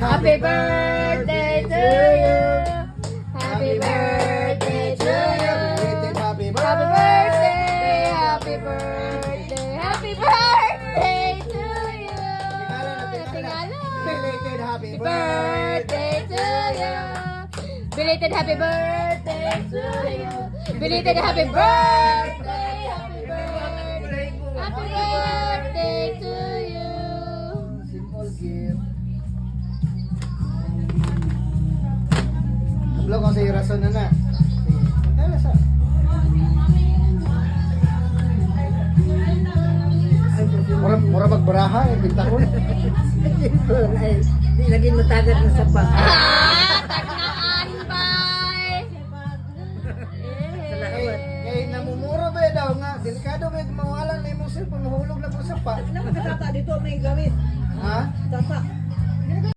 Happy birthday to you. Happy birthday to you. Happy Happy birthday. Happy birthday. Happy birthday to you. Belated happy Happy birthday to you. Belated happy birthday to you. Belated happy birthday. Happy birthday. Happy birthday to you. Simple gift. Blog ko sa iyo rason na na. Kaya sa. Mura magbaraha yung bintahon. Di lagi matagat na sa pa. Tagnaan, bye! Eh, namumuro ba daw nga? Delikado ba mawala na yung cellphone, mahulog na po sa pa. Ano ka tata dito may gamit? Ha? Tata.